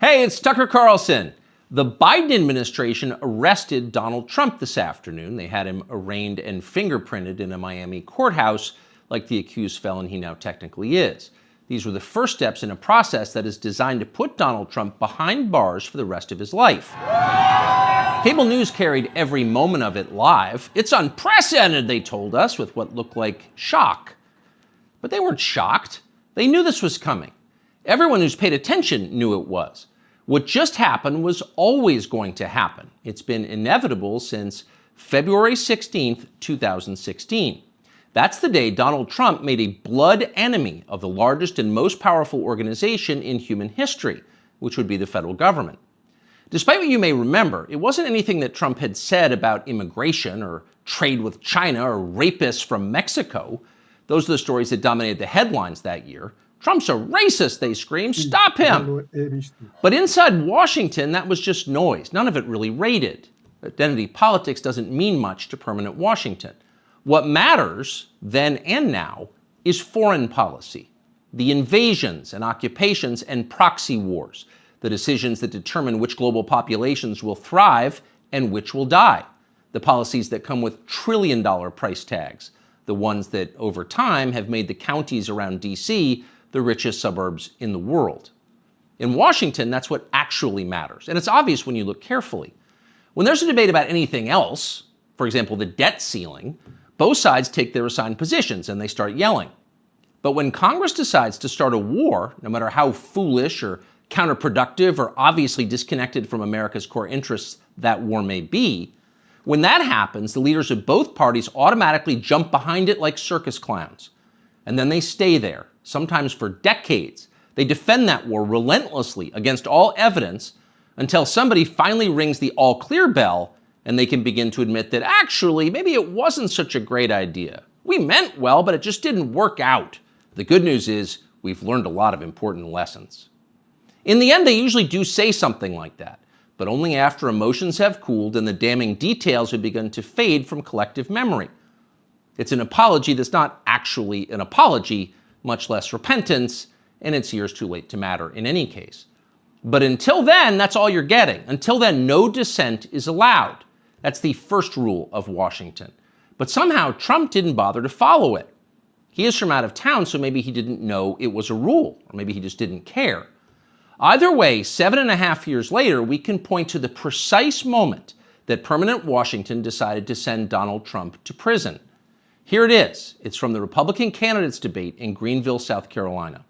Hey, it's Tucker Carlson. The Biden administration arrested Donald Trump this afternoon. They had him arraigned and fingerprinted in a Miami courthouse like the accused felon he now technically is. These were the first steps in a process that is designed to put Donald Trump behind bars for the rest of his life. Cable news carried every moment of it live. It's unprecedented, they told us, with what looked like shock. But they weren't shocked. They knew this was coming. Everyone who's paid attention knew it was. What just happened was always going to happen. It's been inevitable since February 16th, 2016. That's the day Donald Trump made a blood enemy of the largest and most powerful organization in human history, which would be the federal government. Despite what you may remember, it wasn't anything that Trump had said about immigration or trade with China or rapists from Mexico. Those are the stories that dominated the headlines that year. Trump's a racist, they screamed. Stop him. But inside Washington, that was just noise. None of it really rated. Identity politics doesn't mean much to permanent Washington. What matters, then and now, is foreign policy. The invasions and occupations and proxy wars. The decisions that determine which global populations will thrive and which will die. The policies that come with trillion-dollar price tags. The ones that, over time, have made the counties around D.C. the richest suburbs in the world. In Washington, that's what actually matters. And it's obvious when you look carefully. When there's a debate about anything else, for example, the debt ceiling, both sides take their assigned positions and they start yelling. But when Congress decides to start a war, no matter how foolish or counterproductive or obviously disconnected from America's core interests that war may be, when that happens, the leaders of both parties automatically jump behind it like circus clowns. And then they stay there, sometimes for decades. They defend that war relentlessly against all evidence until somebody finally rings the all-clear bell and they can begin to admit that actually, maybe it wasn't such a great idea. We meant well, but it just didn't work out. The good news is we've learned a lot of important lessons. In the end, they usually do say something like that, but only after emotions have cooled and the damning details have begun to fade from collective memory. It's an apology that's not actually an apology, much less repentance, and it's years too late to matter in any case. But until then, that's all you're getting. Until then, no dissent is allowed. That's the first rule of Washington. But somehow, Trump didn't bother to follow it. He is from out of town, so maybe he didn't know it was a rule, or maybe he just didn't care. Either way, 7.5 years later, we can point to the precise moment that permanent Washington decided to send Donald Trump to prison. Here it is. It's from the Republican candidates debate in Greenville, South Carolina.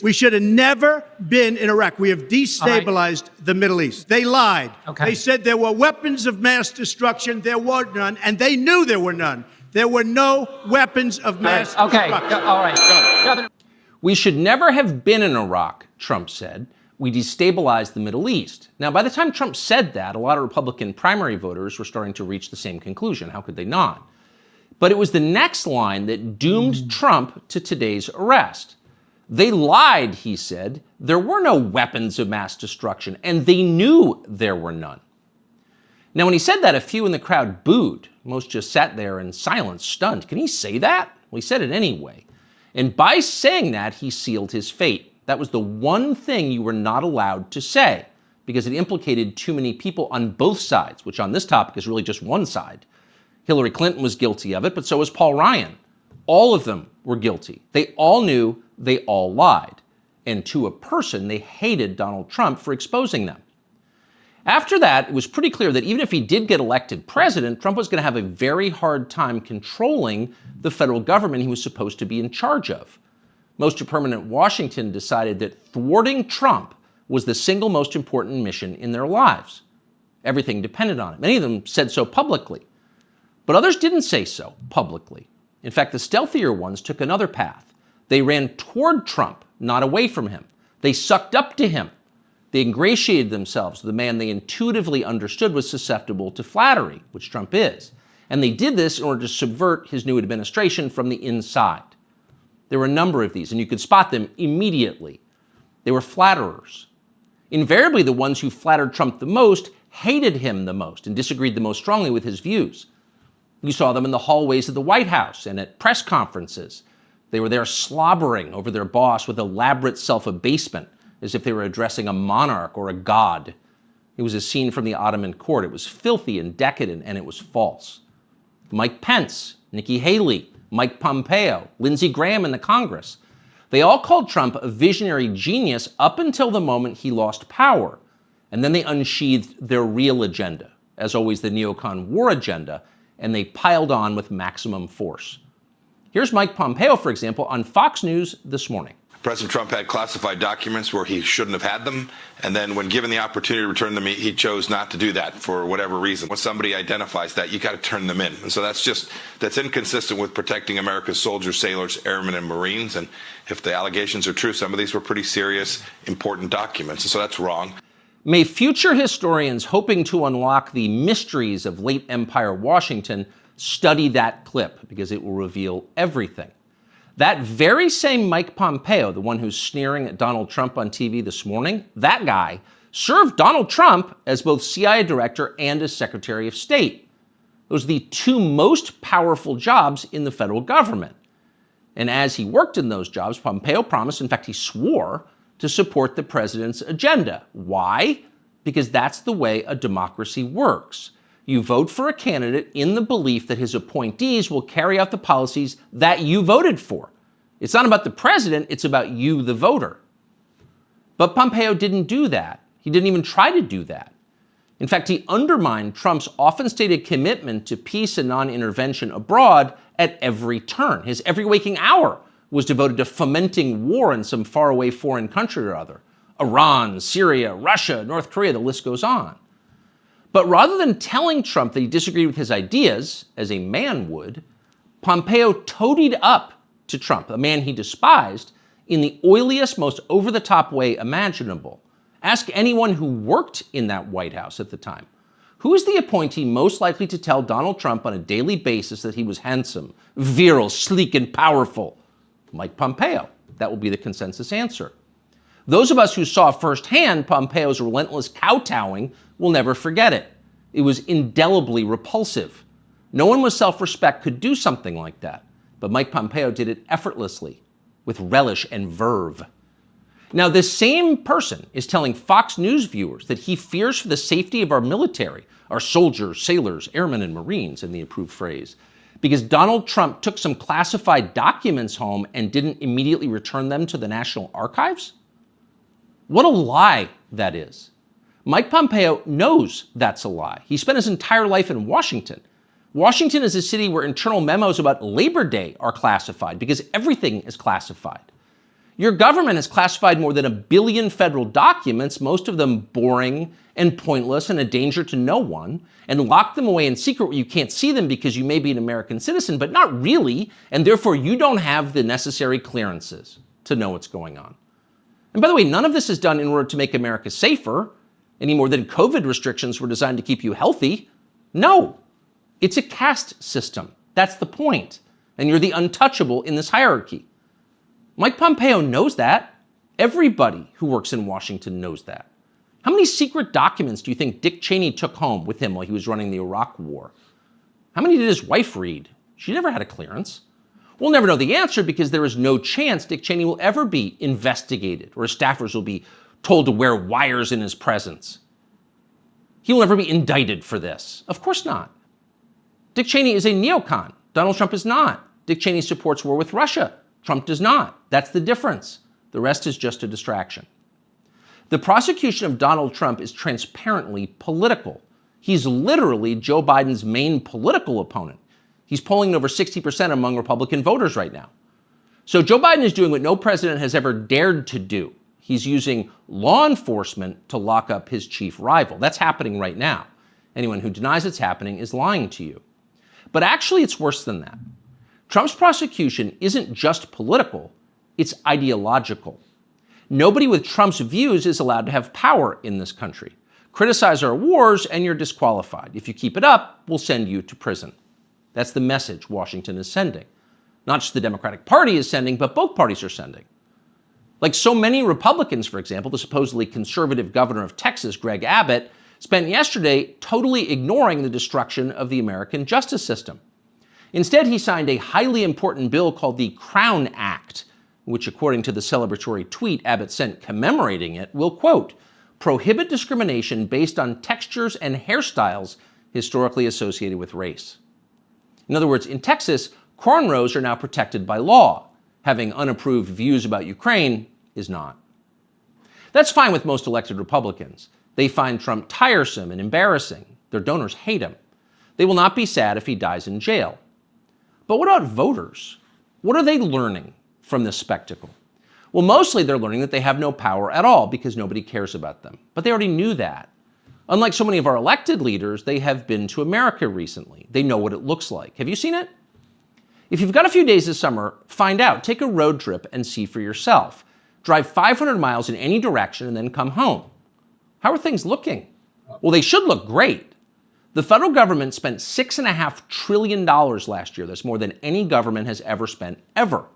We should have never been in Iraq. We have destabilized the Middle East. They lied. Okay. They said there were weapons of mass destruction. There were none, and they knew there were none. There were no weapons of mass destruction. All right. We should never have been in Iraq, Trump said. We destabilized the Middle East. Now, by the time Trump said that, a lot of Republican primary voters were starting to reach the same conclusion. How could they not? But it was the next line that doomed Trump to today's arrest. They lied, he said. There were no weapons of mass destruction, and they knew there were none. Now, when he said that, a few in the crowd booed. Most just sat there in silence, stunned. Can he say that? Well, he said it anyway. And by saying that, he sealed his fate. That was the one thing you were not allowed to say, because it implicated too many people on both sides, which on this topic is really just one side. Hillary Clinton was guilty of it, but so was Paul Ryan. All of them were guilty. They all knew, they all lied. And to a person, they hated Donald Trump for exposing them. After that, it was pretty clear that even if he did get elected president, Trump was going to have a very hard time controlling the federal government he was supposed to be in charge of. Most of permanent Washington decided that thwarting Trump was the single most important mission in their lives. Everything depended on it. Many of them said so publicly. But others didn't say so publicly. In fact, the stealthier ones took another path. They ran toward Trump, not away from him. They sucked up to him. They ingratiated themselves to the man they intuitively understood was susceptible to flattery, which Trump is. And they did this in order to subvert his new administration from the inside. There were a number of these, and you could spot them immediately. They were flatterers. Invariably, the ones who flattered Trump the most hated him the most and disagreed the most strongly with his views. You saw them in the hallways of the White House and at press conferences. They were there slobbering over their boss with elaborate self-abasement, as if they were addressing a monarch or a god. It was a scene from the Ottoman court. It was filthy and decadent, and it was false. Mike Pence, Nikki Haley, Mike Pompeo, Lindsey Graham in the Congress. They all called Trump a visionary genius up until the moment he lost power. And then they unsheathed their real agenda, as always the neocon war agenda, and they piled on with maximum force. Here's Mike Pompeo, for example, on Fox News this morning. President Trump had classified documents where he shouldn't have had them, and then when given the opportunity to return them, he chose not to do that for whatever reason. When somebody identifies that, you got to turn them in. And so that's inconsistent with protecting America's soldiers, sailors, airmen, and Marines. And if the allegations are true, some of these were pretty serious, important documents. And so that's wrong. May future historians hoping to unlock the mysteries of late Empire Washington study that clip, because it will reveal everything. That very same Mike Pompeo, the one who's sneering at Donald Trump on TV this morning, that guy served Donald Trump as both CIA director and as Secretary of State. Those are the two most powerful jobs in the federal government. And as he worked in those jobs, Pompeo promised, in fact, he swore, to support the president's agenda. Why? Because that's the way a democracy works. You vote for a candidate in the belief that his appointees will carry out the policies that you voted for. It's not about the president, it's about you, the voter. But Pompeo didn't do that. He didn't even try to do that. In fact, he undermined Trump's often stated commitment to peace and non-intervention abroad at every turn. His every waking hour was devoted to fomenting war in some faraway foreign country or other. Iran, Syria, Russia, North Korea, the list goes on. But rather than telling Trump that he disagreed with his ideas, as a man would, Pompeo toadied up to Trump, a man he despised, in the oiliest, most over-the-top way imaginable. Ask anyone who worked in that White House at the time. Who is the appointee most likely to tell Donald Trump on a daily basis that he was handsome, virile, sleek, and powerful? Mike Pompeo. That will be the consensus answer. Those of us who saw firsthand Pompeo's relentless kowtowing will never forget it. It was indelibly repulsive. No one with self-respect could do something like that. But Mike Pompeo did it effortlessly, with relish and verve. Now, this same person is telling Fox News viewers that he fears for the safety of our military, our soldiers, sailors, airmen, and Marines, in the approved phrase, because Donald Trump took some classified documents home and didn't immediately return them to the National Archives? What a lie that is. Mike Pompeo knows that's a lie. He spent his entire life in Washington. Washington is a city where internal memos about Labor Day are classified because everything is classified. Your government has classified more than 1 billion federal documents, most of them boring and pointless and a danger to no one, and locked them away in secret where you can't see them because you may be an American citizen, but not really, and therefore you don't have the necessary clearances to know what's going on. And by the way, none of this is done in order to make America safer, any more than COVID restrictions were designed to keep you healthy. No, it's a caste system. That's the point. And you're the untouchable in this hierarchy. Mike Pompeo knows that. Everybody who works in Washington knows that. How many secret documents do you think Dick Cheney took home with him while he was running the Iraq War? How many did his wife read? She never had a clearance. We'll never know the answer because there is no chance Dick Cheney will ever be investigated or his staffers will be told to wear wires in his presence. He will never be indicted for this. Of course not. Dick Cheney is a neocon. Donald Trump is not. Dick Cheney supports war with Russia. Trump does not. That's the difference. The rest is just a distraction. The prosecution of Donald Trump is transparently political. He's literally Joe Biden's main political opponent. He's polling over 60% among Republican voters right now. So Joe Biden is doing what no president has ever dared to do. He's using law enforcement to lock up his chief rival. That's happening right now. Anyone who denies it's happening is lying to you. But actually, it's worse than that. Trump's prosecution isn't just political, it's ideological. Nobody with Trump's views is allowed to have power in this country. Criticize our wars and you're disqualified. If you keep it up, we'll send you to prison. That's the message Washington is sending. Not just the Democratic Party is sending, but both parties are sending. Like so many Republicans, for example, the supposedly conservative governor of Texas, Greg Abbott, spent yesterday totally ignoring the destruction of the American justice system. Instead, he signed a highly important bill called the Crown Act which according to the celebratory tweet Abbott sent commemorating it, will, quote, prohibit discrimination based on textures and hairstyles historically associated with race. In other words, in Texas, cornrows are now protected by law. Having unapproved views about Ukraine is not. That's fine with most elected Republicans. They find Trump tiresome and embarrassing. Their donors hate him. They will not be sad if he dies in jail. But what about voters? What are they learning from this spectacle? Well, mostly they're learning that they have no power at all because nobody cares about them. But they already knew that. Unlike so many of our elected leaders, they have been to America recently. They know what it looks like. Have you seen it? If you've got a few days this summer, find out. Take a road trip and see for yourself. Drive 500 miles in any direction and then come home. How are things looking? Well, they should look great. The federal government spent $6.5 trillion last year. That's more than any government has ever spent, ever.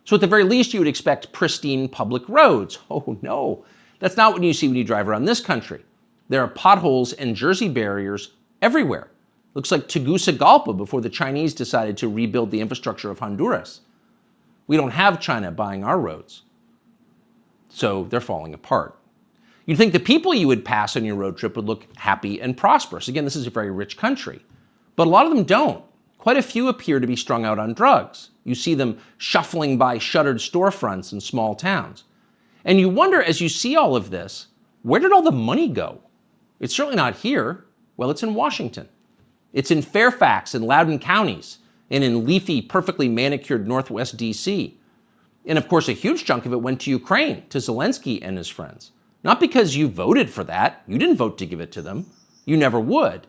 So at the very least, you would expect pristine public roads. Oh no, that's not what you see when you drive around this country. There are potholes and Jersey barriers everywhere. Looks like Tegucigalpa before the Chinese decided to rebuild the infrastructure of Honduras. We don't have China buying our roads. So they're falling apart. You'd think the people you would pass on your road trip would look happy and prosperous. Again, this is a very rich country. But a lot of them don't. Quite a few appear to be strung out on drugs. You see them shuffling by shuttered storefronts in small towns. And you wonder, as you see all of this, where did all the money go? It's certainly not here. Well, it's in Washington. It's in Fairfax and Loudoun counties, and in leafy, perfectly manicured Northwest D.C. And of course, a huge chunk of it went to Ukraine, to Zelensky and his friends. Not because you voted for that. You didn't vote to give it to them. You never would.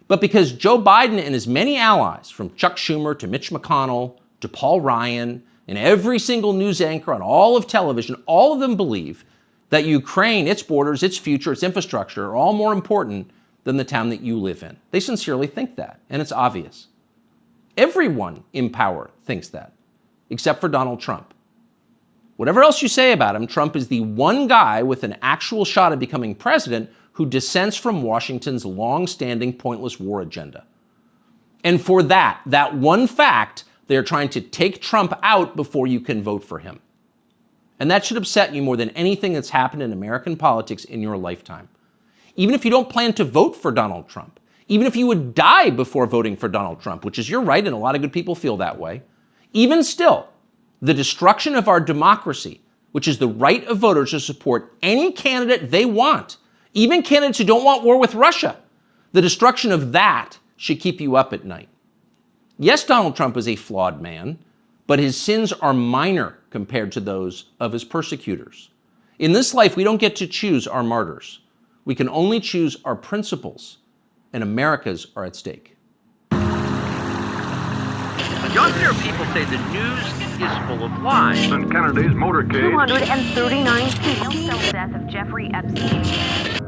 But because Joe Biden and his many allies, from Chuck Schumer to Mitch McConnell to Paul Ryan, and every single news anchor on all of television, all of them believe that Ukraine, its borders, its future, its infrastructure are all more important than the town that you live in. They sincerely think that, and it's obvious. Everyone in power thinks that, except for Donald Trump. Whatever else you say about him, Trump is the one guy with an actual shot at becoming president who dissents from Washington's long-standing pointless war agenda. And for that one fact, they're trying to take Trump out before you can vote for him. And that should upset you more than anything that's happened in American politics in your lifetime. Even if you don't plan to vote for Donald Trump, even if you would die before voting for Donald Trump, which is your right, and a lot of good people feel that way, even still, the destruction of our democracy, which is the right of voters to support any candidate they want, even candidates who don't want war with Russia, the destruction of that should keep you up at night. Yes, Donald Trump is a flawed man, but his sins are minor compared to those of his persecutors. In this life, we don't get to choose our martyrs. We can only choose our principles, and America's are at stake. You often hear people say the news is full of lies. In Kennedy's motorcade, 239 people. The death of Jeffrey Epstein.